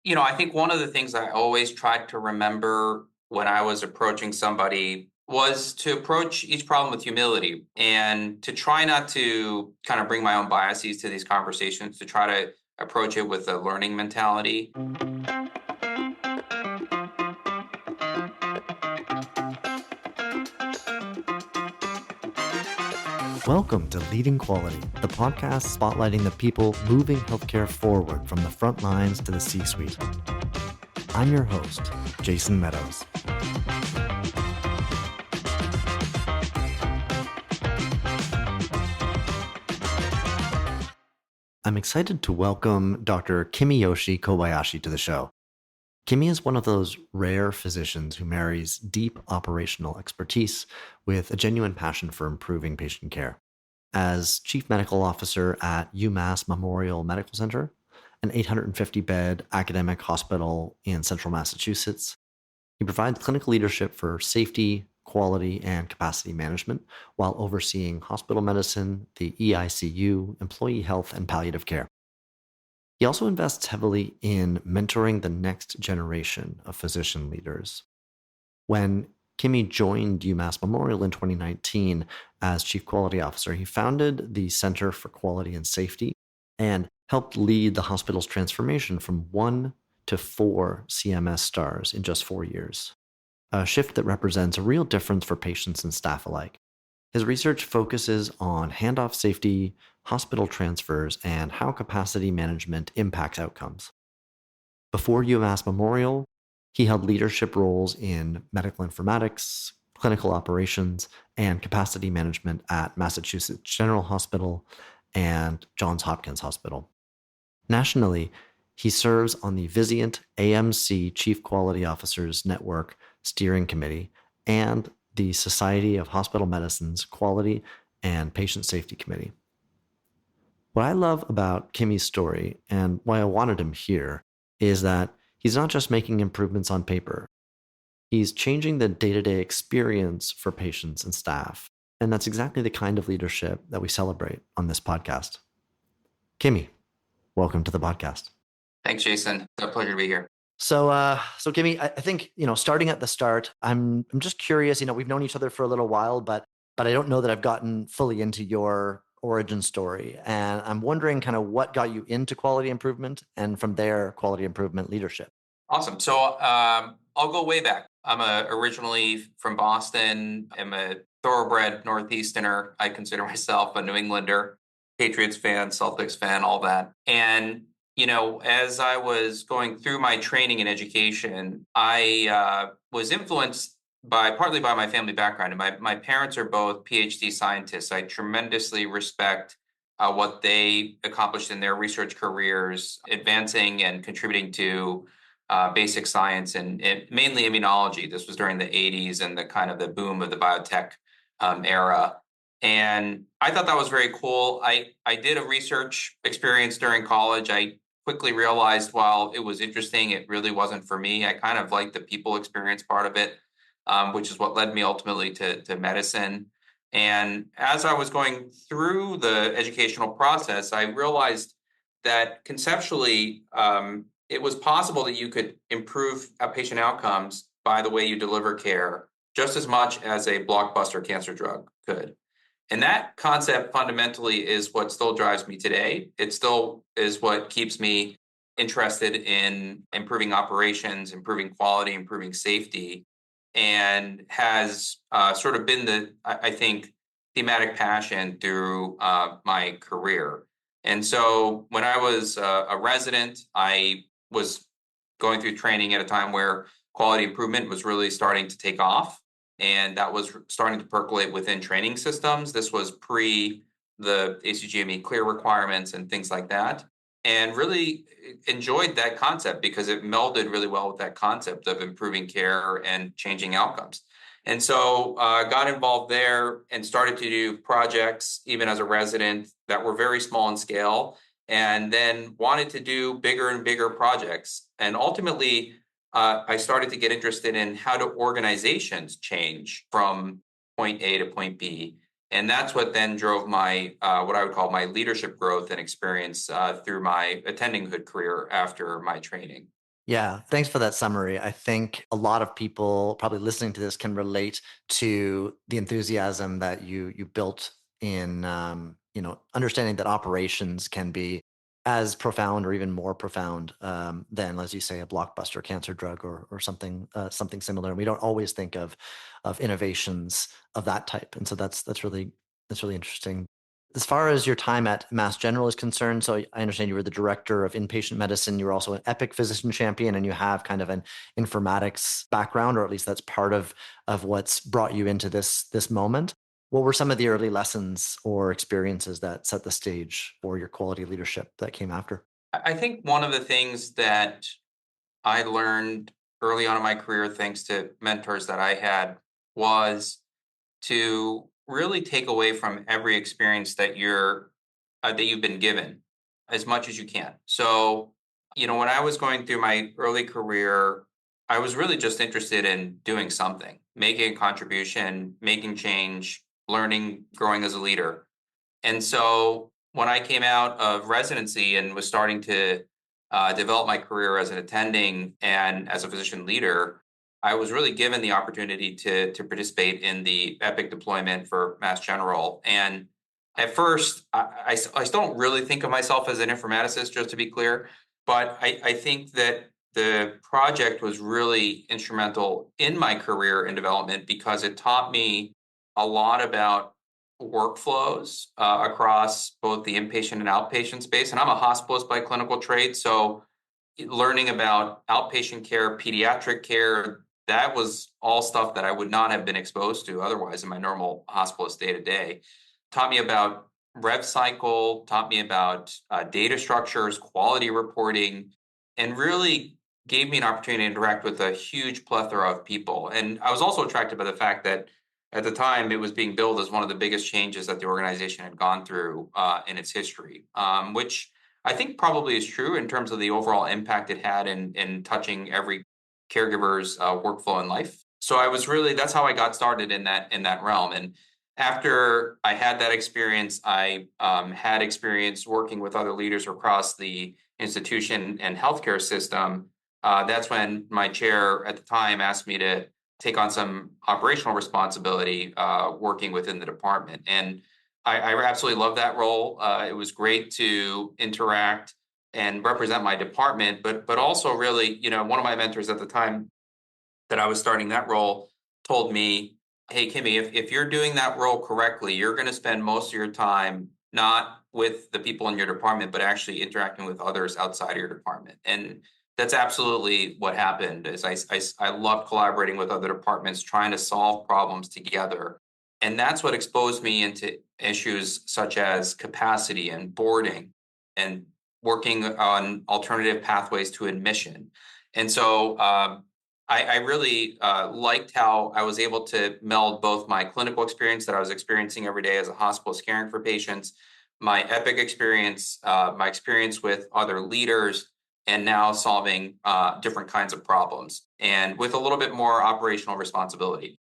I think one of the things I always tried to remember when I was approaching somebody was to approach each problem with humility and to try not to kind of bring my own biases to these conversations, to try to approach it with a learning mentality. Welcome to Leading Quality, the podcast spotlighting the people moving healthcare forward from the front lines to the C-suite. I'm your host, Jason Meadows. I'm excited to welcome Dr. Kimiyoshi Kobayashi to the show. Kimi is one of those rare physicians who marries deep operational expertise with a genuine passion for improving patient care. As Chief Medical Officer at UMass Memorial Medical Center, an 850-bed academic hospital in central Massachusetts, he provides clinical leadership for safety, quality, and capacity management while overseeing hospital medicine, the EICU, employee health, and palliative care. He also invests heavily in mentoring the next generation of physician leaders. When Kimi joined UMass Memorial in 2019 as Chief Quality Officer, he founded the Center for Quality and Safety and helped lead the hospital's transformation from 1 to 4 CMS stars in just 4 years, a shift that represents a real difference for patients and staff alike. His research focuses on handoff safety, hospital transfers, and how capacity management impacts outcomes. Before UMass Memorial, he held leadership roles in medical informatics, clinical operations, and capacity management at Massachusetts General Hospital and Johns Hopkins Hospital. Nationally, he serves on the Vizient AMC Chief Quality Officers Network Steering Committee and the Society of Hospital Medicine's Quality and Patient Safety Committee. What I love about Kimi's story and why I wanted him here is that he's not just making improvements on paper. He's changing the day-to-day experience for patients and staff. And that's exactly the kind of leadership that we celebrate on this podcast. Kimi, welcome to the podcast. Thanks, Jason. It's a pleasure to be here. So Kimi, I think, starting at the start, I'm just curious, we've known each other for a little while, but I don't know that I've gotten fully into your origin story. And I'm wondering kind of what got you into quality improvement and from there, quality improvement leadership. Awesome. So I'll go way back. I'm originally from Boston. I'm a thoroughbred Northeasterner. I consider myself a New Englander, Patriots fan, Celtics fan, all that. And as I was going through my training and education, I was influenced partly by my family background. And my parents are both PhD scientists. I tremendously respect what they accomplished in their research careers, advancing and contributing to basic science and mainly immunology. This was during the 80s and the kind of the boom of the biotech era. And I thought that was very cool. I did a research experience during college. I quickly realized while it was interesting, it really wasn't for me. I kind of liked the people experience part of it, which is what led me ultimately to medicine. And as I was going through the educational process, I realized that conceptually, it was possible that you could improve patient outcomes by the way you deliver care just as much as a blockbuster cancer drug could. And that concept fundamentally is what still drives me today. It still is what keeps me interested in improving operations, improving quality, improving safety, and has sort of been I think, thematic passion through my career. And so when I was a resident, I was going through training at a time where quality improvement was really starting to take off. And that was starting to percolate within training systems. This was pre the ACGME clear requirements and things like that. And really enjoyed that concept because it melded really well with that concept of improving care and changing outcomes. And so got involved there and started to do projects, even as a resident, that were very small in scale, and then wanted to do bigger and bigger projects. And ultimately, I started to get interested in how do organizations change from point A to point B. And that's what then drove my, what I would call my leadership growth and experience through my attendinghood career after my training. Yeah, thanks for that summary. I think a lot of people probably listening to this can relate to the enthusiasm that you built in understanding that operations can be as profound or even more profound than, as you say, a blockbuster cancer drug or something similar. And we don't always think of innovations of that type, and so that's really interesting. As far as your time at Mass General is concerned, so I understand you were the director of inpatient medicine. You were also an Epic physician champion, and you have kind of an informatics background, or at least that's part of what's brought you into this moment. What were some of the early lessons or experiences that set the stage for your quality leadership that came after? I think one of the things that I learned early on in my career, thanks to mentors that I had, was to really take away from every experience that you've been given as much as you can. So, when I was going through my early career, I was really just interested in doing something, making a contribution, making change, learning, growing as a leader. And so when I came out of residency and was starting to develop my career as an attending and as a physician leader, I was really given the opportunity to participate in the Epic deployment for Mass General. And at first, I still don't really think of myself as an informaticist, just to be clear, but I think that the project was really instrumental in my career and development because it taught me a lot about workflows across both the inpatient and outpatient space. And I'm a hospitalist by clinical trade. So learning about outpatient care, pediatric care, that was all stuff that I would not have been exposed to otherwise in my normal hospitalist day to day. Taught me about rev cycle, taught me about data structures, quality reporting, and really gave me an opportunity to interact with a huge plethora of people. And I was also attracted by the fact that at the time it was being billed as one of the biggest changes that the organization had gone through in its history, which I think probably is true in terms of the overall impact it had in touching every caregiver's workflow in life. So that's how I got started in that realm. And after I had that experience, I had experience working with other leaders across the institution and healthcare system. That's when my chair at the time asked me to take on some operational responsibility working within the department. And I absolutely love that role. It was great to interact and represent my department, but also really, one of my mentors at the time that I was starting that role told me, "Hey, Kimmy, if you're doing that role correctly, you're going to spend most of your time not with the people in your department, but actually interacting with others outside of your department." And that's absolutely what happened. Is I love collaborating with other departments, trying to solve problems together, and that's what exposed me into issues such as capacity and boarding, and working on alternative pathways to admission. And so I really liked how I was able to meld both my clinical experience that I was experiencing every day as a hospitalist caring for patients, my Epic experience, my experience with other leaders, and now solving different kinds of problems, and with a little bit more operational responsibility.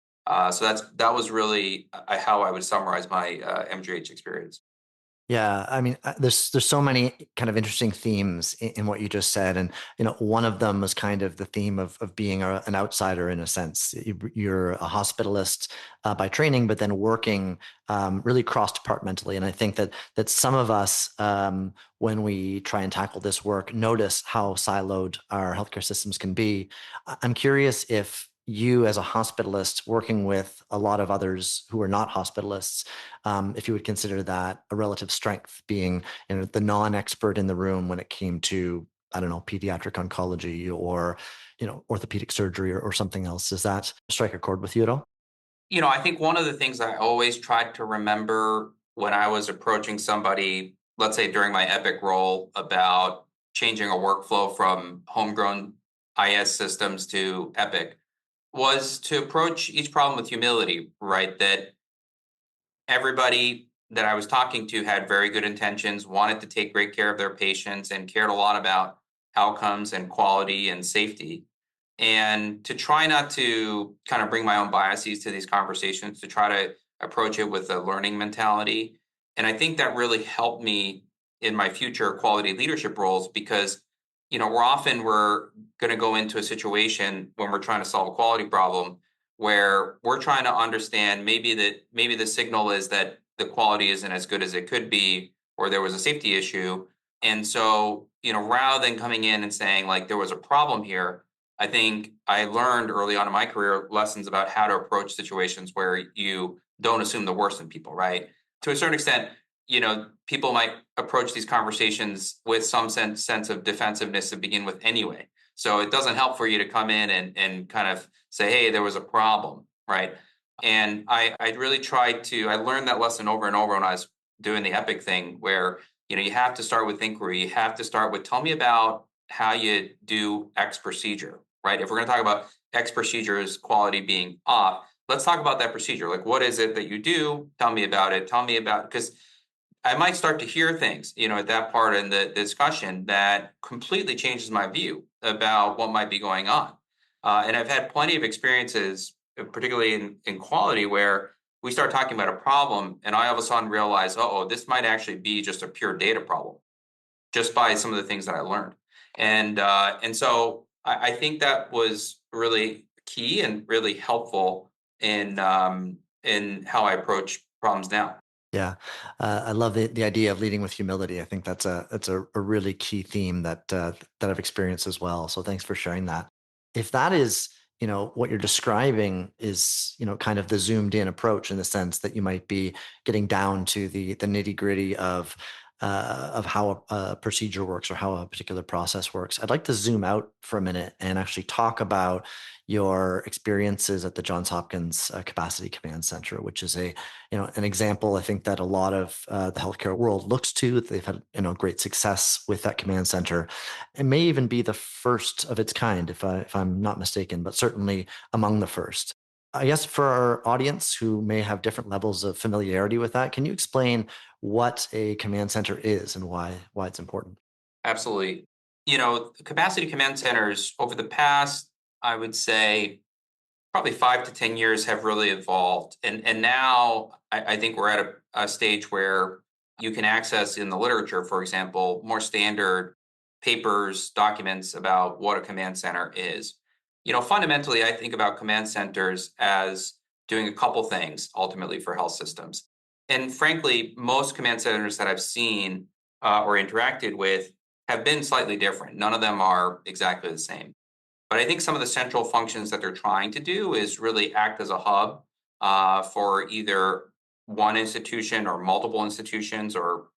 So that was really how I would summarize my MGH experience. Yeah, I mean, there's so many kind of interesting themes in what you just said, and one of them was kind of the theme of being an outsider in a sense. You're a hospitalist by training, but then working really cross departmentally, and I think that some of us, when we try and tackle this work, notice how siloed our healthcare systems can be. I'm curious if you, as a hospitalist working with a lot of others who are not hospitalists, if you would consider that a relative strength, being the non-expert in the room when it came to, I don't know, pediatric oncology or orthopedic surgery or something else. Does that strike a chord with you at all? I think one of the things I always tried to remember when I was approaching somebody, let's say during my Epic role, about changing a workflow from homegrown IS systems to Epic, was to approach each problem with humility, right? That everybody that I was talking to had very good intentions, wanted to take great care of their patients, and cared a lot about outcomes and quality and safety. And to try not to kind of bring my own biases to these conversations, to try to approach it with a learning mentality. And I think that really helped me in my future quality leadership roles because, we're going to go into a situation when we're trying to solve a quality problem where we're trying to understand maybe the signal is that the quality isn't as good as it could be, or there was a safety issue. And so, rather than coming in and saying like there was a problem here, I think I learned early on in my career lessons about how to approach situations where you don't assume the worst in people, right? To a certain extent, people might approach these conversations with some sense of defensiveness to begin with anyway. So it doesn't help for you to come in and kind of say, hey, there was a problem, right? And I really tried I learned that lesson over and over when I was doing the Epic thing where, you have to start with inquiry. You have to start with, tell me about how you do X procedure, right? If we're going to talk about X procedures quality being off, let's talk about that procedure. Like, what is it that you do? Tell me about it. Because I might start to hear things, at that part in the discussion that completely changes my view about what might be going on. And I've had plenty of experiences, particularly in quality, where we start talking about a problem and I all of a sudden realize, oh, this might actually be just a pure data problem just by some of the things that I learned. And so I think that was really key and really helpful in how I approach problems now. Yeah, I love the idea of leading with humility. I think that's a really key theme that I've experienced as well. So thanks for sharing that. If that is, what you're describing is, kind of the zoomed in approach in the sense that you might be getting down to the nitty gritty of how a procedure works or how a particular process works. I'd like to zoom out for a minute and actually talk about your experiences at the Johns Hopkins Capacity Command Center, which is an example I think that a lot of the healthcare world looks to. They've had great success with that command center. It may even be the first of its kind, if I'm not mistaken, but certainly among the first. I guess for our audience who may have different levels of familiarity with that, can you explain what a command center is and why it's important? Absolutely. Capacity command centers over the past, I would say, probably 5 to 10 years have really evolved. And now I think we're at a stage where you can access in the literature, for example, more standard papers, documents about what a command center is. Fundamentally, I think about command centers as doing a couple things ultimately for health systems. And frankly, most command centers that I've seen or interacted with have been slightly different. None of them are exactly the same. But I think some of the central functions that they're trying to do is really act as a hub for either one institution or multiple institutions or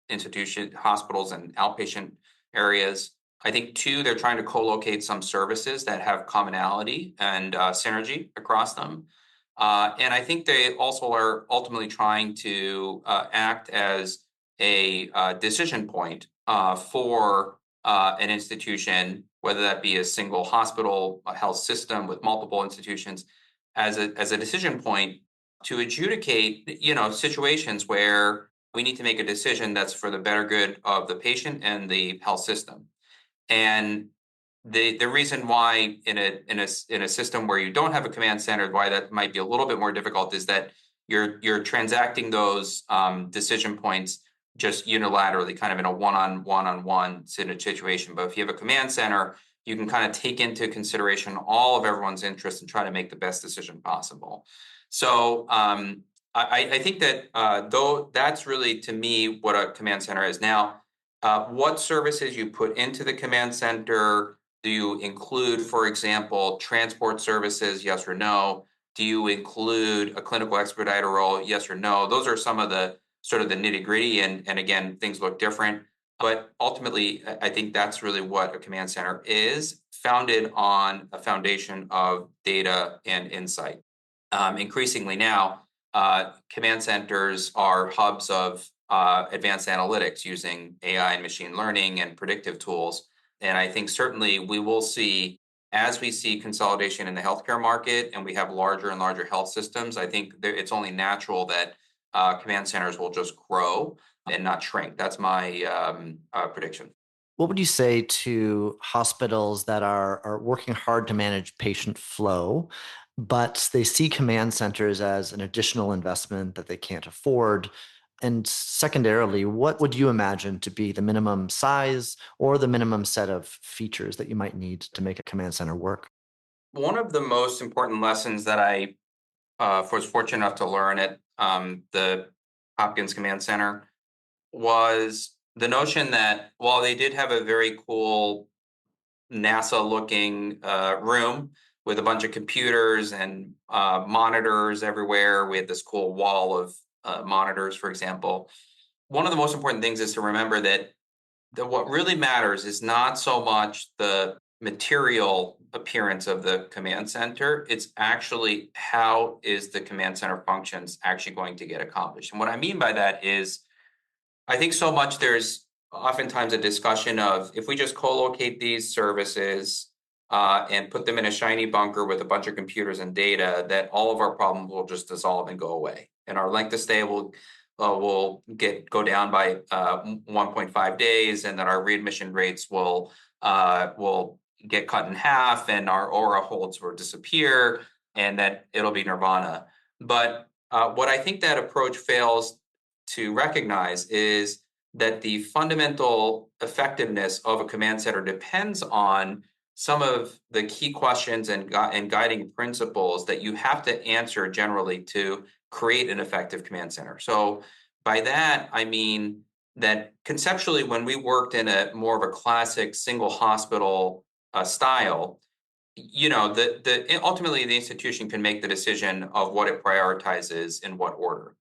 hospitals and outpatient areas. I think two, they're trying to co-locate some services that have commonality and synergy across them. And I think they also are ultimately trying to act as a decision point for an institution, whether that be a single hospital, a health system with multiple institutions, as a decision point to adjudicate, situations where we need to make a decision that's for the better good of the patient and the health system. And the reason why in a system where you don't have a command center, why that might be a little bit more difficult is that you're transacting those decision points just unilaterally, kind of in a one-on-one situation. But if you have a command center, you can kind of take into consideration all of everyone's interests and try to make the best decision possible. So I think that though that's really, to me, what a command center is. Now, what services you put into the command center, do you include, for example, transport services, yes or no? Do you include a clinical expediter role, yes or no? Those are some of the sort of the nitty gritty. And again, things look different. But ultimately, I think that's really what a command center is, founded on a foundation of data and insight. Increasingly now, command centers are hubs of advanced analytics using AI and machine learning and predictive tools. And I think certainly we will see, as we see consolidation in the healthcare market and we have larger and larger health systems, I think it's only natural that command centers will just grow and not shrink. That's my prediction. What would you say to hospitals that are working hard to manage patient flow, but they see command centers as an additional investment that they can't afford? And secondarily, what would you imagine to be the minimum size or the minimum set of features that you might need to make a command center work? One of the most important lessons that I was fortunate enough to learn at the Hopkins Command Center was the notion that while they did have a very cool NASA looking room with a bunch of computers and monitors everywhere, we had this cool wall of monitors, for example. One of the most important things is to remember that what really matters is not so much the material appearance of the command center. It's actually how is the command center functions actually going to get accomplished. And what I mean by that is I think so much there's oftentimes a discussion of if we just co-locate these services and put them in a shiny bunker with a bunch of computers and data, that all of our problems will just dissolve and go away, and our length of stay will go down by 1.5 days, and that our readmission rates will get cut in half, and our aura holds will disappear, and that it'll be nirvana. But what I think that approach fails to recognize is that the fundamental effectiveness of a command center depends on some of the key questions and guiding principles that you have to answer generally to create an effective command center. So by that, I mean that conceptually, when we worked in a more of a classic single hospital style, ultimately the institution can make the decision of what it prioritizes in what order.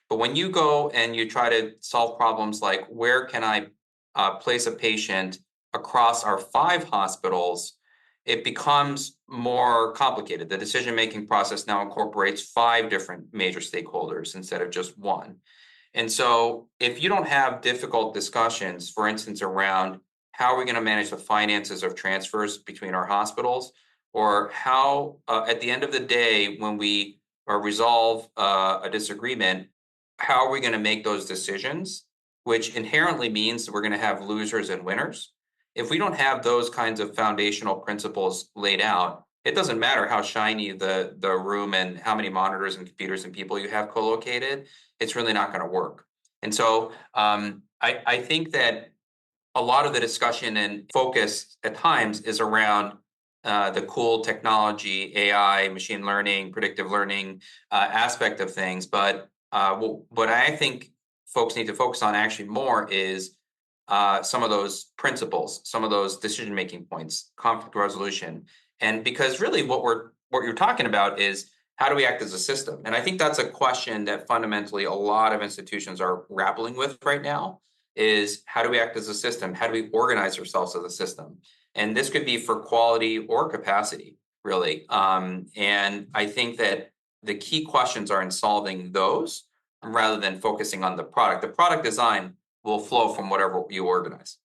But when you go and you try to solve problems like where can I place a patient across our 5 hospitals, it becomes more complicated. The decision-making process now incorporates 5 different major stakeholders instead of just one. And so if you don't have difficult discussions, for instance, around how are we going to manage the finances of transfers between our hospitals, or how at the end of the day, when we resolve a disagreement, how are we going to make those decisions, which inherently means that we're going to have losers and winners. If we don't have those kinds of foundational principles laid out, it doesn't matter how shiny the room and how many monitors and computers and people you have co-located, it's really not going to work. And so I think that a lot of the discussion and focus at times is around the cool technology, AI, machine learning, predictive learning aspect of things. But what I think folks need to focus on actually more is some of those principles, some of those decision-making points, conflict resolution. And because really what you're talking about is how do we act as a system? And I think that's a question that fundamentally a lot of institutions are grappling with right now is how do we act as a system? How do we organize ourselves as a system? And this could be for quality or capacity, really. And I think that the key questions are in solving those rather than focusing on the product. The product design will flow from whatever you organize.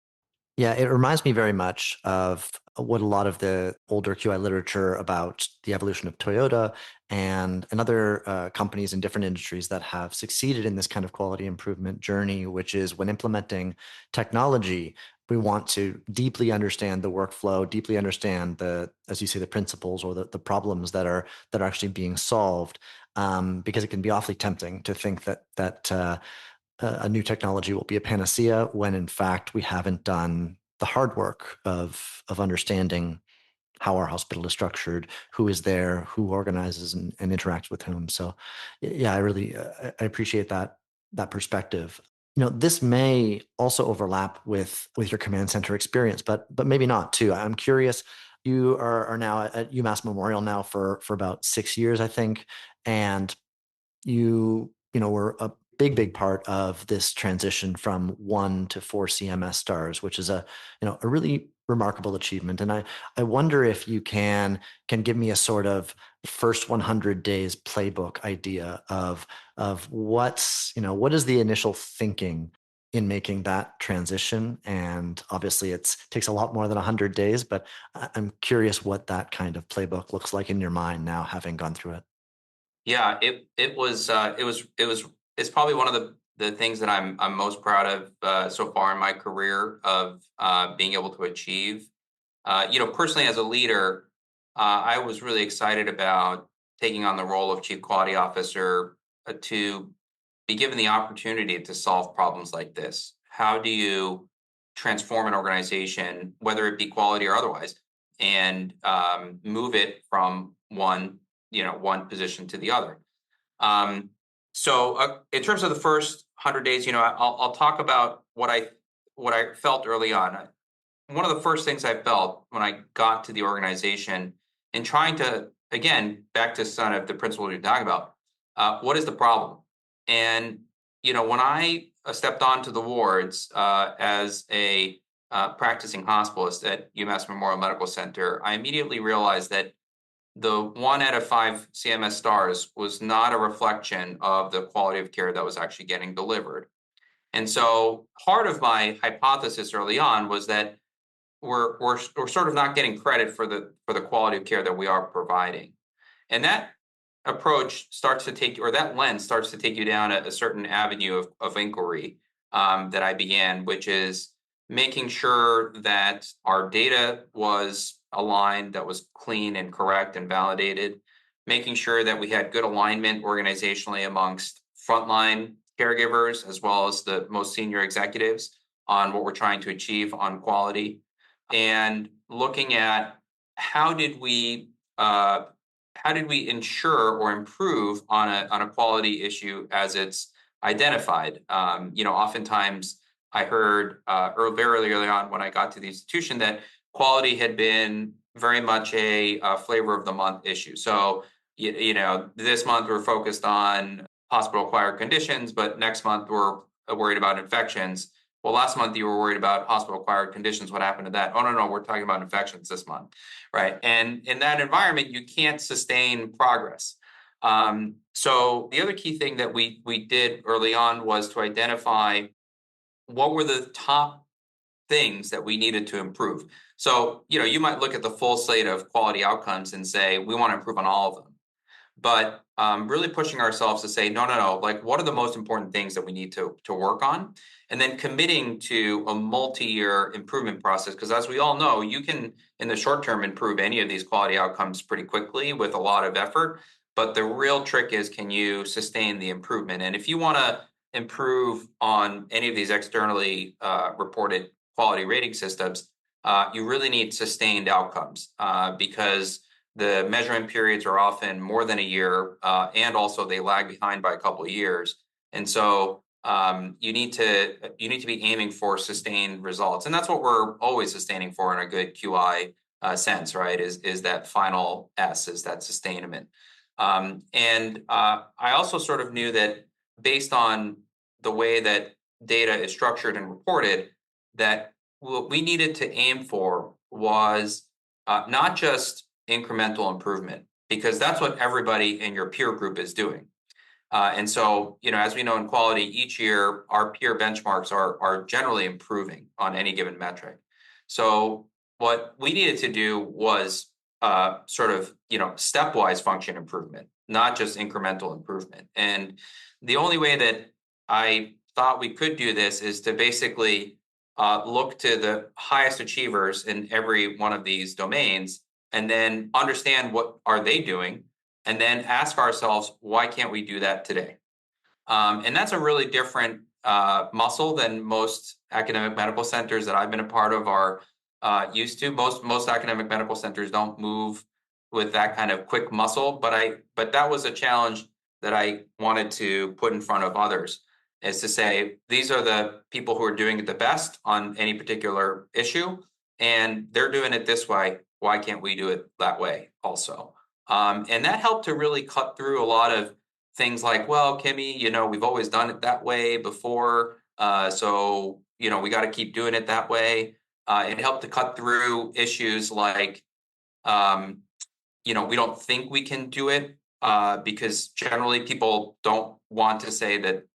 Yeah, it reminds me very much of what a lot of the older QI literature about the evolution of Toyota and other companies in different industries that have succeeded in this kind of quality improvement journey, which is when implementing technology, we want to deeply understand the workflow, deeply understand as you say, the principles or the problems that are actually being solved, because it can be awfully tempting to think that a new technology will be a panacea when in fact we haven't done the hard work of understanding how our hospital is structured, who is there, who organizes and interacts with whom. So yeah, I really I appreciate that perspective. This may also overlap with your command center experience, but maybe not too. I'm curious. You are now at UMass Memorial now for about 6 years, I think, and were a big part of this transition from 1 to 4 CMS stars, which is a really remarkable achievement. And I wonder if you can give me a sort of first 100 days playbook idea of what is the initial thinking in making that transition. And obviously it takes a lot more than 100 days, but I'm curious what that kind of playbook looks like in your mind now, having gone through it. Yeah, it's probably one of the things that I'm most proud of so far in my career of being able to achieve. Personally as a leader, I was really excited about taking on the role of chief quality officer to be given the opportunity to solve problems like this? How do you transform an organization, whether it be quality or otherwise, and move it from one position to the other? Um, so in terms of the first 100 days, I'll talk about what I felt early on. One of the first things I felt when I got to the organization and trying to, again, back to some of the principles you're talking about, what is the problem? And, when I stepped onto the wards as a practicing hospitalist at UMass Memorial Medical Center, I immediately realized that the 1 out of 5 CMS stars was not a reflection of the quality of care that was actually getting delivered. And so part of my hypothesis early on was that we're sort of not getting credit for the quality of care that we are providing. And that approach starts to take, or that lens starts to take you down a certain avenue of inquiry that I began, which is making sure that our data was aligned, that was clean and correct and validated, making sure that we had good alignment organizationally amongst frontline caregivers as well as the most senior executives on what we're trying to achieve on quality, and looking at how did we uh, how did we ensure or improve on a quality issue as it's identified? Oftentimes I heard very early on when I got to the institution that quality had been very much a flavor of the month issue. So, this month we're focused on hospital acquired conditions, but next month we're worried about infections. Well, last month you were worried about hospital acquired conditions. What happened to that? Oh, no, we're talking about infections this month, right? And in that environment, you can't sustain progress. So the other key thing that we did early on was to identify what were the top things that we needed to improve. So, you might look at the full slate of quality outcomes and say, we want to improve on all of them. But really pushing ourselves to say, no, like what are the most important things that we need to work on? And then committing to a multi-year improvement process. Because as we all know, you can, in the short term, improve any of these quality outcomes pretty quickly with a lot of effort. But the real trick is, can you sustain the improvement? And if you want to improve on any of these externally reported quality rating systems, you really need sustained outcomes because the measurement periods are often more than a year, and also they lag behind by a couple of years. And so you need to be aiming for sustained results, and that's what we're always sustaining for in a good QI sense, right? Is that final S, is that sustainment? And I also sort of knew that based on the way that data is structured and reported, that what we needed to aim for was not just incremental improvement, because that's what everybody in your peer group is doing. And so, as we know in quality, each year our peer benchmarks are generally improving on any given metric. So what we needed to do was sort of, stepwise function improvement, not just incremental improvement. And the only way that I thought we could do this is to basically look to the highest achievers in every one of these domains and then understand what are they doing, and then ask ourselves, why can't we do that today? And that's a really different muscle than most academic medical centers that I've been a part of are used to. Most academic medical centers don't move with that kind of quick muscle, but that was a challenge that I wanted to put in front of others, is to say, these are the people who are doing it the best on any particular issue, and they're doing it this way. Why can't we do it that way also? And that helped to really cut through a lot of things like, well, Kimmy, we've always done it that way before. So, we got to keep doing it that way. It helped to cut through issues like, we don't think we can do it because generally people don't want to say that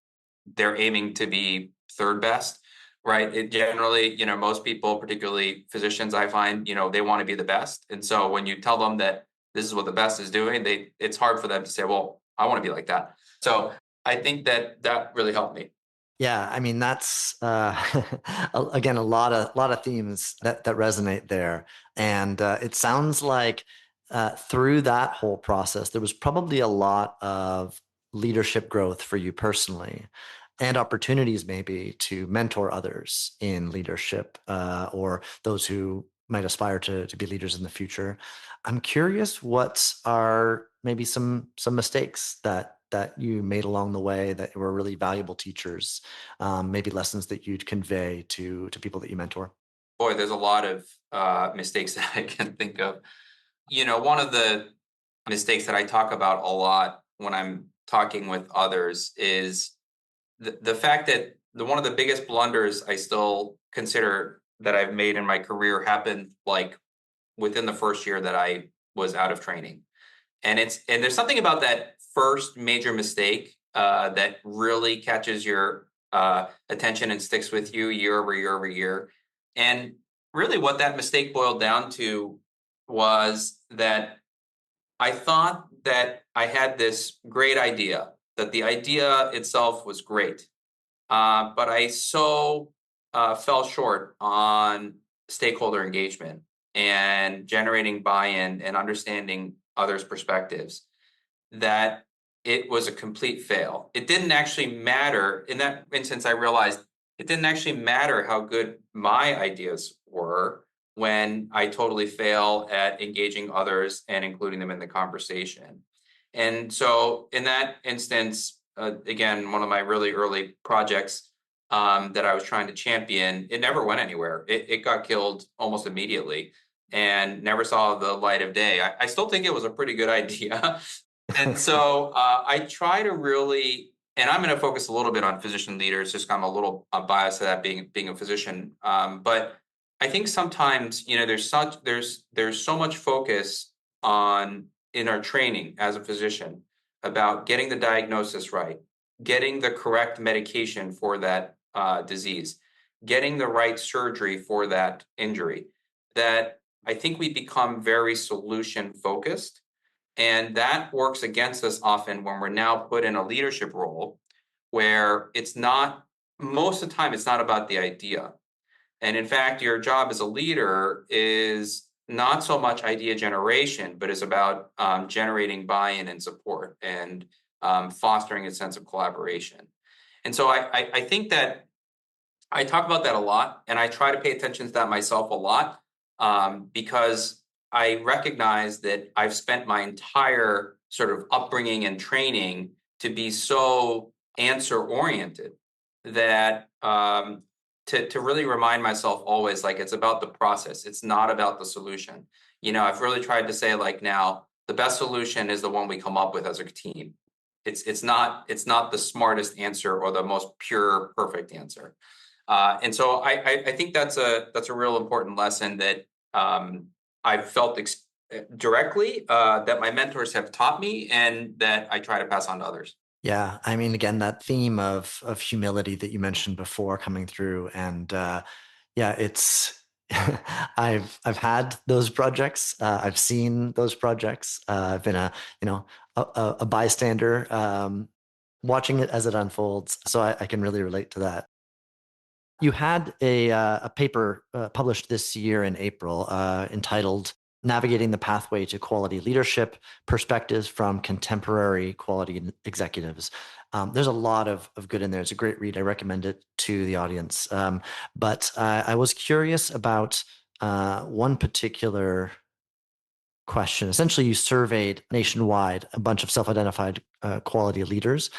they're aiming to be third best, right? It generally, most people, particularly physicians, I find, they want to be the best. And so when you tell them that this is what the best is doing, it's hard for them to say, well, I want to be like that. So I think that really helped me. Yeah, I mean that's again a lot of themes that resonate there, and it sounds like through that whole process there was probably a lot of leadership growth for you personally and opportunities maybe to mentor others in leadership or those who might aspire to be leaders in the future. I'm curious what are maybe some mistakes that you made along the way that were really valuable teachers, maybe lessons that you'd convey to people that you mentor. Boy, there's a lot of mistakes that I can think of. One of the mistakes that I talk about a lot when I'm talking with others is the fact that one of the biggest blunders I still consider that I've made in my career happened like within the first year that I was out of training. And there's something about that first major mistake that really catches your attention and sticks with you year over year over year. And really, what that mistake boiled down to was that I thought that I had this great idea, that the idea itself was great, but I fell short on stakeholder engagement and generating buy-in and understanding others' perspectives, that it was a complete fail. It didn't actually matter. In that instance, I realized it didn't actually matter how good my ideas were when I totally fail at engaging others and including them in the conversation. And so, in that instance, again, one of my really early projects that I was trying to champion, it never went anywhere. It got killed almost immediately and never saw the light of day. I still think it was a pretty good idea. And so I try to really, and I'm going to focus a little bit on physician leaders, just I'm a little biased to that being a physician. But I think sometimes, there's so much focus on in our training as a physician about getting the diagnosis right, getting the correct medication for that disease, getting the right surgery for that injury, that I think we become very solution focused. And that works against us often when we're now put in a leadership role where it's not, most of the time, it's not about the idea. And in fact, your job as a leader is not so much idea generation, but is about generating buy-in and support and fostering a sense of collaboration. And so I think that I talk about that a lot, and I try to pay attention to that myself a lot because I recognize that I've spent my entire sort of upbringing and training to be so answer oriented that to really remind myself always like it's about the process. It's not about the solution. I've really tried to say like now the best solution is the one we come up with as a team. It's not the smartest answer or the most pure perfect answer. And so I think that's a real important lesson that I've felt directly that my mentors have taught me and that I try to pass on to others. Yeah, I mean, again, that theme of humility that you mentioned before coming through, and yeah, it's I've had those projects. I've seen those projects. I've been a bystander, watching it as it unfolds, so I can really relate to that. You had a paper published this year in April entitled Navigating the Pathway to Quality Leadership Perspectives from Contemporary Quality Executives. There's a lot of good in there. It's a great read. I recommend it to the audience. But I was curious about one particular question. Essentially, you surveyed nationwide a bunch of self-identified quality leaders.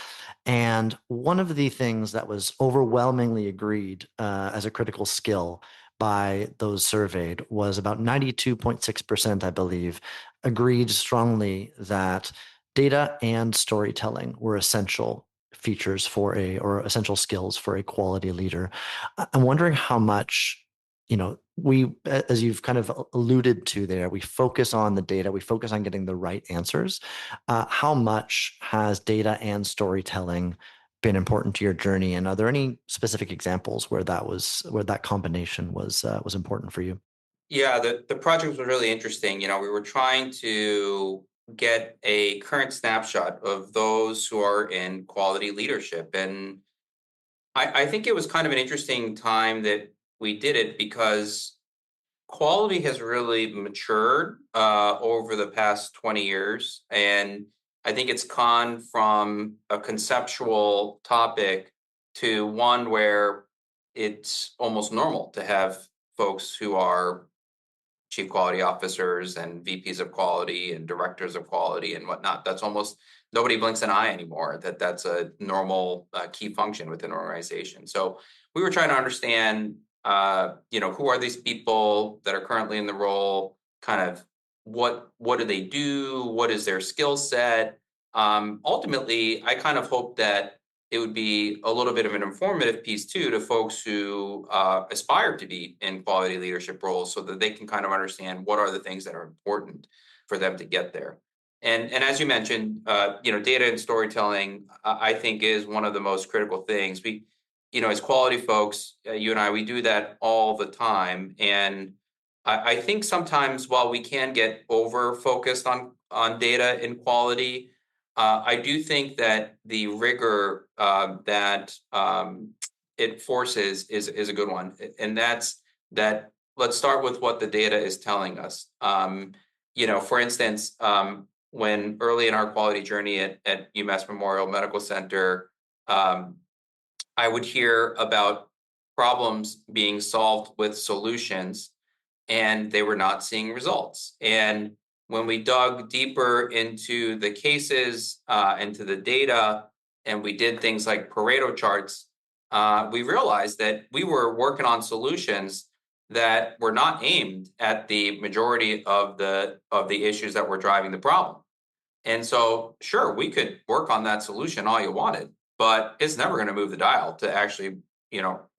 And one of the things that was overwhelmingly agreed as a critical skill by those surveyed was about 92.6%, I believe, agreed strongly that data and storytelling were essential features or essential skills for a quality leader. I'm wondering how much we, as you've kind of alluded to there, we focus on the data, we focus on getting the right answers. How much has data and storytelling been important to your journey? And are there any specific examples where that combination was important for you? Yeah, the project was really interesting. We were trying to get a current snapshot of those who are in quality leadership. And I think it was kind of an interesting time that we did it because quality has really matured over the past 20 years. And I think it's gone from a conceptual topic to one where it's almost normal to have folks who are chief quality officers and VPs of quality and directors of quality and whatnot. That's almost nobody blinks an eye anymore. That's a normal key function within an organization. So we were trying to understand, who are these people that are currently in the role? Kind of what do they do? What is their skill set? Ultimately, I kind of hope that it would be a little bit of an informative piece too to folks who aspire to be in quality leadership roles, so that they can kind of understand what are the things that are important for them to get there. And as you mentioned, data and storytelling, I think, is one of the most critical things. We, as quality folks, you and I, we do that all the time. And I think sometimes while we can get over focused on data and quality, I do think that the rigor that it forces is a good one, and that's that. Let's start with what the data is telling us. For instance, when early in our quality journey at UMass Memorial Medical Center, um, I would hear about problems being solved with solutions, and they were not seeing results. And when we dug deeper into the cases, into the data, and we did things like Pareto charts, we realized that we were working on solutions that were not aimed at the majority of the issues that were driving the problem. And so, sure, we could work on that solution all you wanted, but it's never going to move the dial to actually,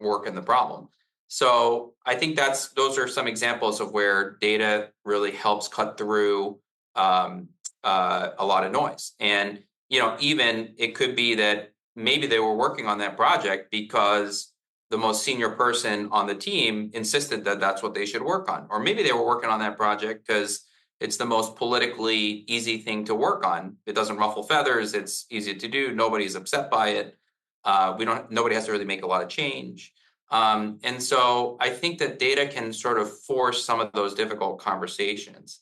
work in the problem. So I think those are some examples of where data really helps cut through a lot of noise. And even it could be that maybe they were working on that project because the most senior person on the team insisted that that's what they should work on, or maybe they were working on that project because it's the most politically easy thing to work on. It doesn't ruffle feathers. It's easy to do. Nobody's upset by it. Nobody has to really make a lot of change. And so I think that data can sort of force some of those difficult conversations.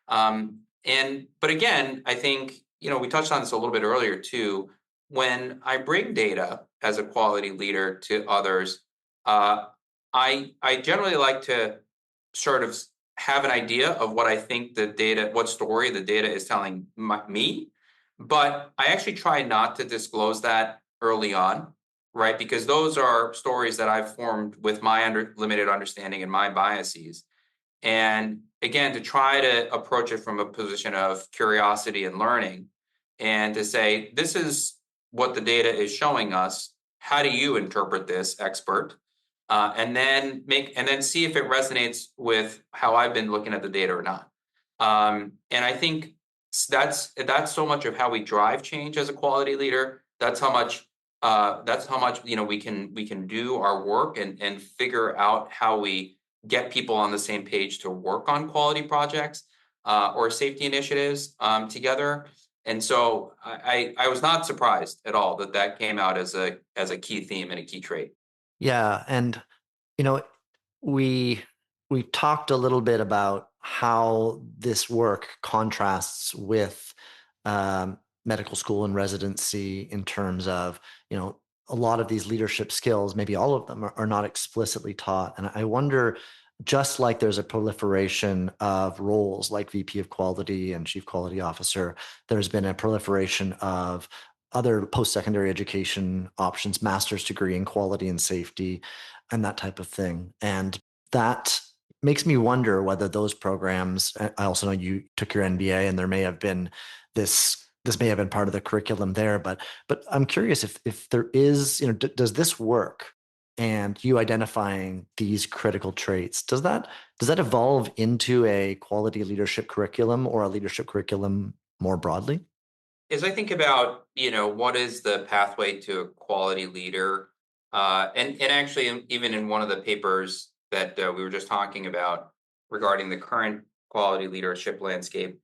But again, I think, we touched on this a little bit earlier too. When I bring data as a quality leader to others, I generally like to sort of have an idea of what I think what story the data is telling me, but I actually try not to disclose that early on, right? Because those are stories that I've formed with my limited understanding and my biases. And again, to try to approach it from a position of curiosity and learning, and to say, this is what the data is showing us. How do you interpret this, expert? And then see if it resonates with how I've been looking at the data or not. And I think that's so much of how we drive change as a quality leader. That's how much we can do our work and figure out how we get people on the same page to work on quality projects or safety initiatives together. And so I was not surprised at all that came out as a key theme and a key trait. Yeah, and you know, we we talked a little bit about how this work contrasts with medical school and residency in terms of, a lot of these leadership skills, maybe all of them are not explicitly taught. And I wonder, just like there's a proliferation of roles like VP of quality and chief quality officer, there's been a proliferation of other post-secondary education options, master's degree in quality and safety, and that type of thing. And that makes me wonder whether those programs, I also know you took your MBA and there may have been this may have been part of the curriculum there, but I'm curious if there is, does this work, and you identifying these critical traits, does that evolve into a quality leadership curriculum or a leadership curriculum more broadly? As I think about, what is the pathway to a quality leader, and actually, even in one of the papers that we were just talking about regarding the current quality leadership landscape,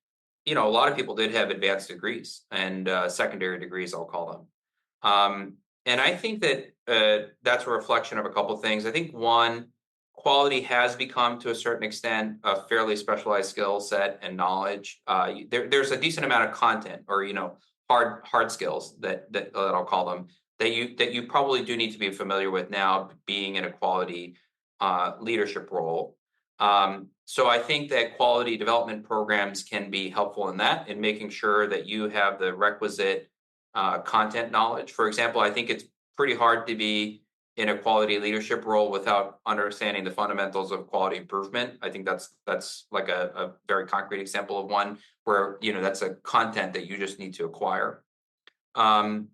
a lot of people did have advanced degrees and secondary degrees, I'll call them. And I think that that's a reflection of a couple of things. I think one, quality has become, to a certain extent, a fairly specialized skill set and knowledge. There's a decent amount of content, or hard skills that I'll call them, that you probably do need to be familiar with now, being in a quality leadership role. So I think that quality development programs can be helpful in that, in making sure that you have the requisite content knowledge. For example, I think it's pretty hard to be in a quality leadership role without understanding the fundamentals of quality improvement. I think that's like a very concrete example of one where that's a content that you just need to acquire. Um,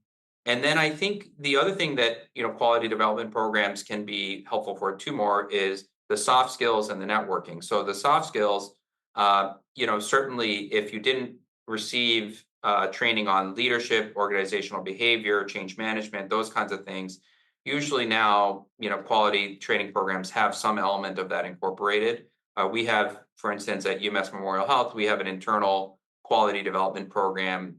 and then I think the other thing that quality development programs can be helpful for too more is the soft skills and the networking. So the soft skills, certainly if you didn't receive training on leadership, organizational behavior, change management, those kinds of things, usually now quality training programs have some element of that incorporated. We have, for instance, at UMass Memorial Health, we have an internal quality development program,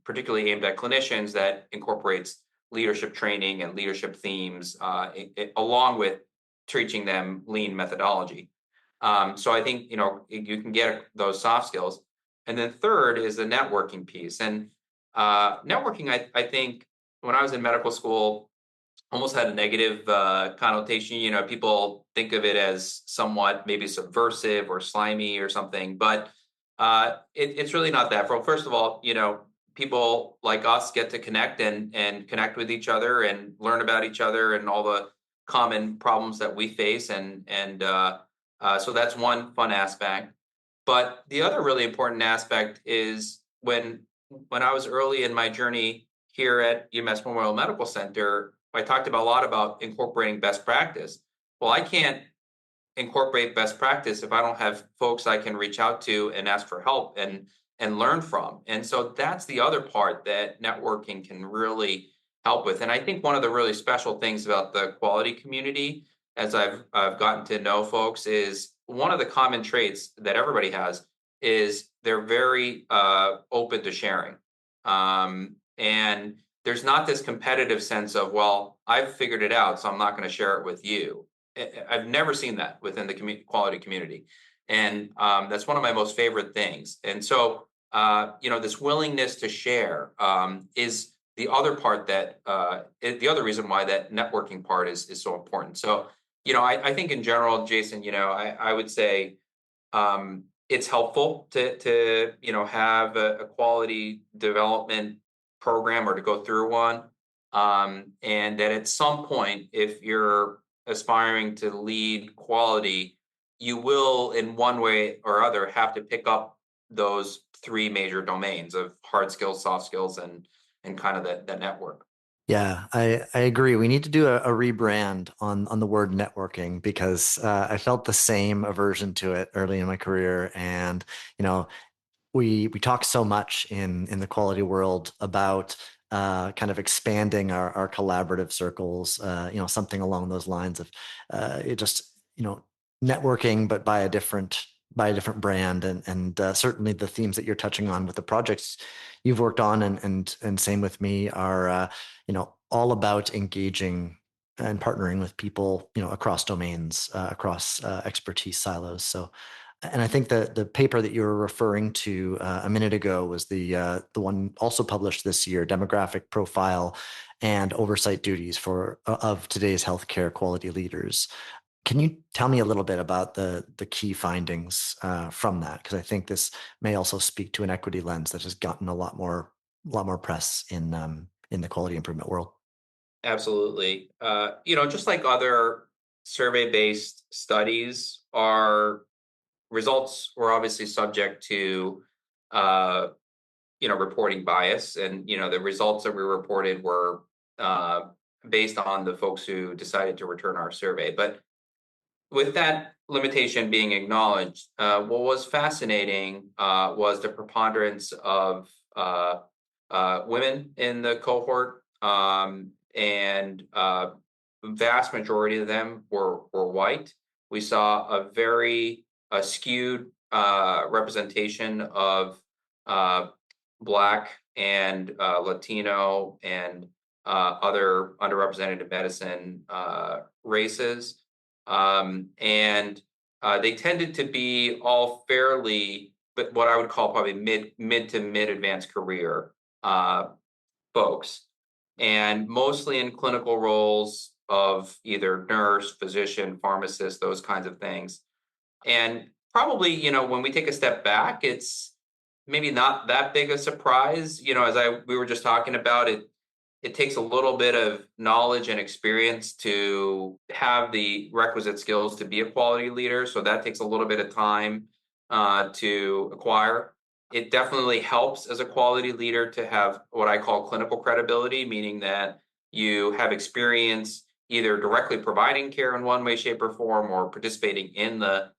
particularly aimed at clinicians, that incorporates leadership training and leadership themes, along with teaching them lean methodology. So I think you can get those soft skills. And then third is the networking piece. And networking, I think, when I was in medical school, almost had a negative connotation. People think of it as somewhat maybe subversive or slimy or something, but it's really not that. First of all, people like us get to connect and connect with each other and learn about each other and all the common problems that we face, and so that's one fun aspect. But the other really important aspect is when I was early in my journey here at UMass Memorial Medical Center, I talked about a lot about incorporating best practice. Well, I can't incorporate best practice if I don't have folks I can reach out to and ask for help and learn from. And so that's the other part that networking can really help with. And I think one of the really special things about the quality community, as I've gotten to know folks, is one of the common traits that everybody has is they're very open to sharing. And there's not this competitive sense of, well, I've figured it out, so I'm not going to share it with you. I've never seen that within the quality community. And that's one of my most favorite things. And so, this willingness to share is the other part the other reason why that networking part is so important. So, I think in general, Jason, I would say it's helpful to have a quality development program, or to go through one, and that at some point, if you're aspiring to lead quality, you will, in one way or other, have to pick up those three major domains of hard skills, soft skills, and kind of that network. Yeah, I agree. We need to do a rebrand on the word networking, because I felt the same aversion to it early in my career. And, we talk so much in the quality world about kind of expanding our collaborative circles, something along those lines of it just, networking, but by a different brand. And certainly the themes that you're touching on with the projects you've worked on, and same with me, are all about engaging and partnering with people, across domains, across expertise silos. So, and I think the paper that you were referring to a minute ago was the one also published this year, Demographic Profile and Oversight Duties of Today's Healthcare Quality Leaders. Can you tell me a little bit about the key findings from that? Because I think this may also speak to an equity lens that has gotten a lot more press in the quality improvement world. Absolutely. Just like other survey-based studies, our results were obviously subject to uh, reporting bias, and the results that we reported were uh, based on the folks who decided to return our survey. But with that limitation being acknowledged, what was fascinating was the preponderance of women in the cohort, and vast majority of them were white. We saw a very skewed representation of Black and Latino and other underrepresented medicine races. And they tended to be all fairly, but what I would call probably mid to mid advanced career uh, folks, and mostly in clinical roles of either nurse, physician, pharmacist, those kinds of things. And probably, when we take a step back, it's maybe not that big a surprise. As we were just talking about it, it takes a little bit of knowledge and experience to have the requisite skills to be a quality leader. So that takes a little bit of time to acquire. It definitely helps as a quality leader to have what I call clinical credibility, meaning that you have experience either directly providing care in one way, shape, or form, or participating in the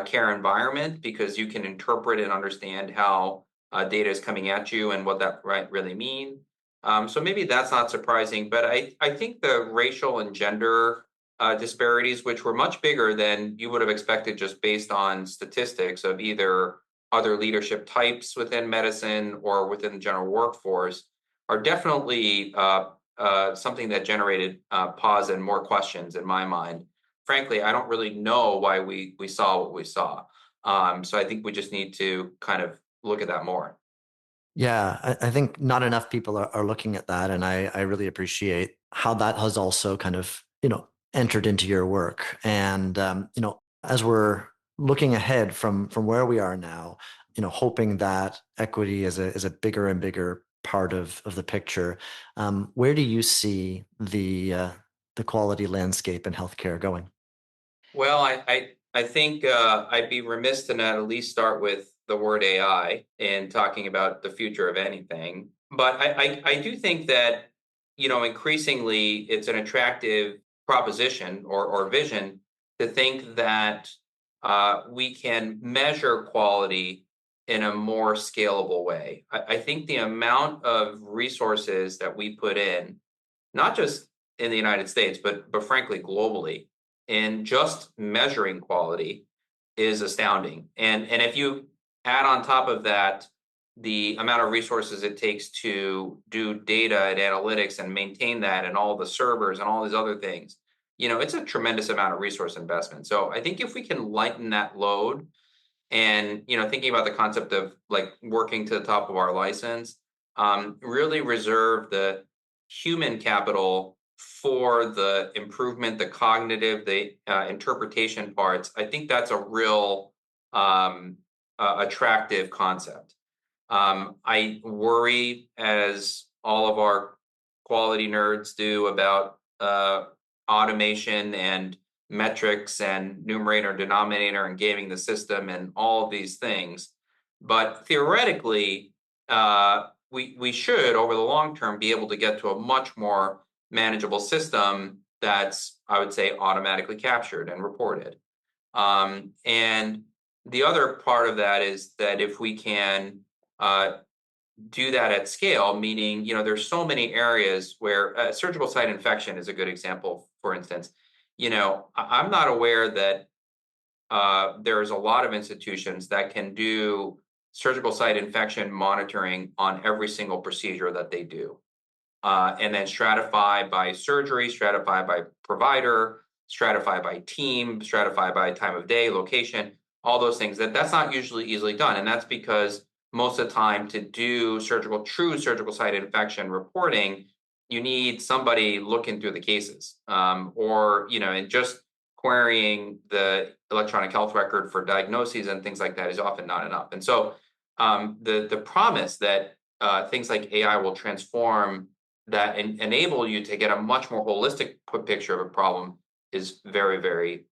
care environment, because you can interpret and understand how data is coming at you and what that really mean. So maybe that's not surprising, but I think the racial and gender disparities, which were much bigger than you would have expected just based on statistics of either other leadership types within medicine or within the general workforce, are definitely something that generated pause and more questions in my mind. Frankly, I don't really know why we saw what we saw. So I think we just need to kind of look at that more. Yeah, I think not enough people are looking at that. And I really appreciate how that has also kind of, entered into your work. And, as we're looking ahead from where we are now, hoping that equity is a bigger and bigger part of the picture, where do you see the quality landscape in healthcare going? Well, I think I'd be remiss to not at least start with the word AI in talking about the future of anything. But I do think that, increasingly it's an attractive proposition or vision to think that we can measure quality in a more scalable way. I think the amount of resources that we put in, not just in the United States, but frankly globally, in just measuring quality is astounding. And if you add on top of that the amount of resources it takes to do data and analytics and maintain that and all the servers and all these other things, it's a tremendous amount of resource investment. So I think if we can lighten that load and, thinking about the concept of like working to the top of our license, really reserve the human capital for the improvement, the cognitive, the interpretation parts. I think that's a real attractive concept. I worry, as all of our quality nerds do, about automation and metrics and numerator, denominator, and gaming the system and all of these things. But theoretically, we should, over the long term, be able to get to a much more manageable system that's, I would say, automatically captured and reported. And the other part of that is that if we can do that at scale, meaning, there's so many areas where surgical site infection is a good example, for instance. I'm not aware that there's a lot of institutions that can do surgical site infection monitoring on every single procedure that they do. And then stratify by surgery, stratify by provider, stratify by team, stratify by time of day, location, all those things. That's not usually easily done. And that's because most of the time, to do true surgical site infection reporting, you need somebody looking through the cases, or, and just querying the electronic health record for diagnoses and things like that is often not enough. And so the promise that things like AI will transform that and enable you to get a much more holistic picture of a problem is very, very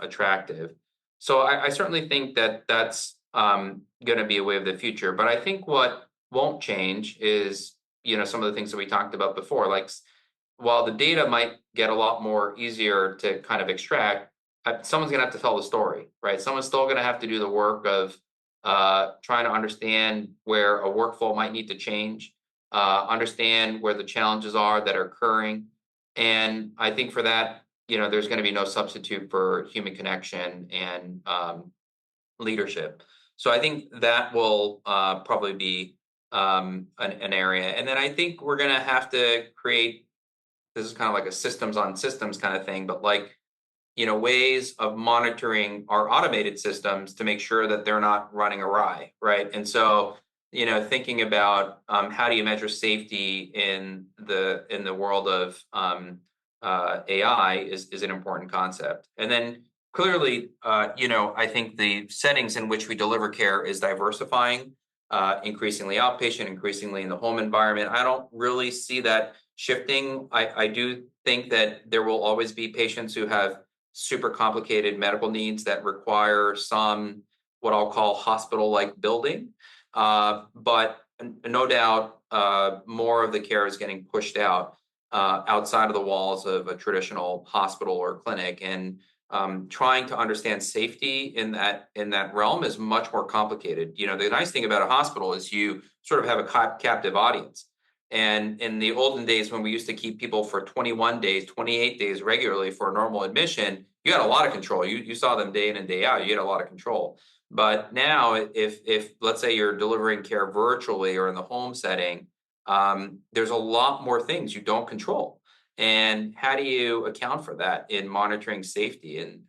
attractive. So I certainly think that that's going to be a way of the future. But I think what won't change is, some of the things that we talked about before. Like, while the data might get a lot more easier to kind of extract, someone's going to have to tell the story, right? Someone's still going to have to do the work of trying to understand where a workflow might need to change, understand where the challenges are that are occurring. And I think for that, there's going to be no substitute for human connection and leadership. So I think that will probably be an area. And then I think we're going to have to create, this is kind of like a systems on systems kind of thing, but like ways of monitoring our automated systems to make sure that they're not running awry, right? And so, thinking about how do you measure safety in the world of AI is an important concept. And then clearly, I think the settings in which we deliver care is diversifying, increasingly outpatient, increasingly in the home environment. I don't really see that shifting. I do think that there will always be patients who have super complicated medical needs that require some what I'll call hospital-like building. But no doubt, more of the care is getting pushed out outside of the walls of a traditional hospital or clinic, and trying to understand safety in that realm is much more complicated. The nice thing about a hospital is you sort of have a captive audience. And in the olden days, when we used to keep people for 21 days, 28 days regularly for a normal admission, you had a lot of control. You saw them day in and day out. You had a lot of control. But now, if let's say you're delivering care virtually or in the home setting, there's a lot more things you don't control. And how do you account for that in monitoring safety? And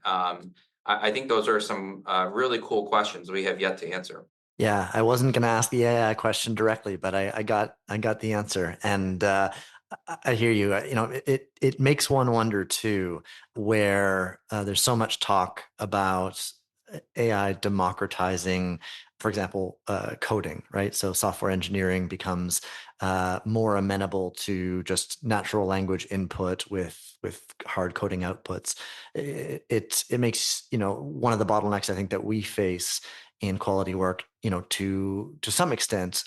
I think those are some really cool questions we have yet to answer. Yeah, I wasn't going to ask the AI question directly, but I got the answer, and I hear you. It makes one wonder too, where there's so much talk about AI democratizing, for example, coding, right? So software engineering becomes more amenable to just natural language input with hard coding outputs. It makes one of the bottlenecks I think that we face in quality work, to some extent,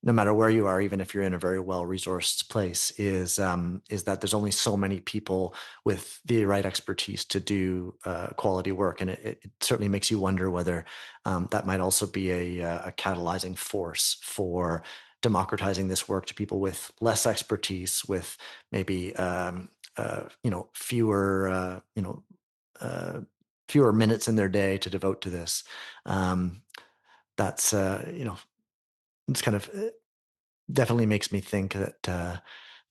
no matter where you are, even if you're in a very well-resourced place, is that there's only so many people with the right expertise to do quality work, and it certainly makes you wonder whether that might also be a catalyzing force for democratizing this work to people with less expertise, with maybe fewer fewer minutes in their day to devote to this. That's it's kind of definitely makes me think that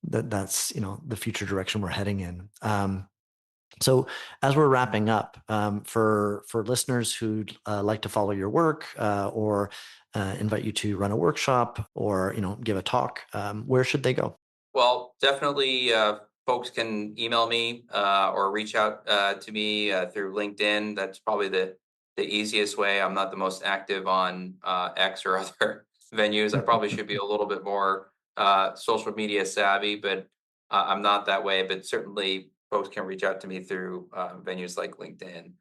that's the future direction we're heading in. So as we're wrapping up, for listeners who'd like to follow your work, or invite you to run a workshop, or give a talk, where should they go? Well, definitely, folks can email me or reach out to me through LinkedIn. That's probably the easiest way. I'm not the most active on X or other venues. I probably should be a little bit more social media savvy, but I'm not that way. But certainly, folks can reach out to me through venues like LinkedIn.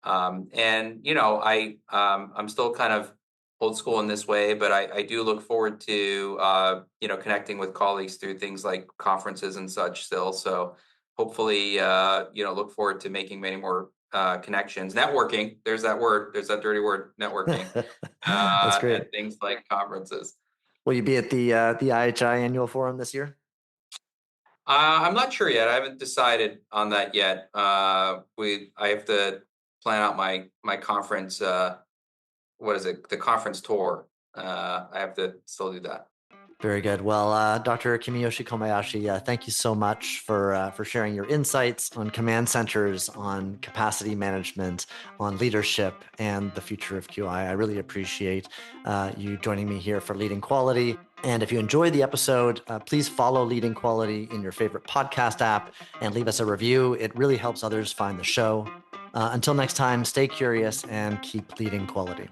And I'm still kind of old school in this way, but I do look forward to connecting with colleagues through things like conferences and such still. So hopefully, look forward to making many more connections. Networking, there's that word, there's that dirty word, networking. That's great. At things like conferences. Will you be at the IHI annual forum this year? I'm not sure yet. I haven't decided on that yet. I have to plan out my conference. What is it? The conference tour. I have to still do that. Very good. Well, Dr. Kimiyoshi Kobayashi, thank you so much for sharing your insights on command centers, on capacity management, on leadership, and the future of QI. I really appreciate you joining me here for Leading Quality. And if you enjoyed the episode, please follow Leading Quality in your favorite podcast app and leave us a review. It really helps others find the show. Until next time, stay curious and keep leading quality.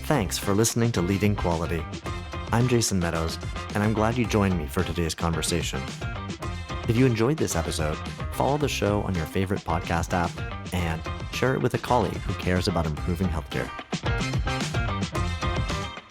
Thanks for listening to Leading Quality. I'm Jason Meadows, and I'm glad you joined me for today's conversation. If you enjoyed this episode, follow the show on your favorite podcast app and share it with a colleague who cares about improving healthcare.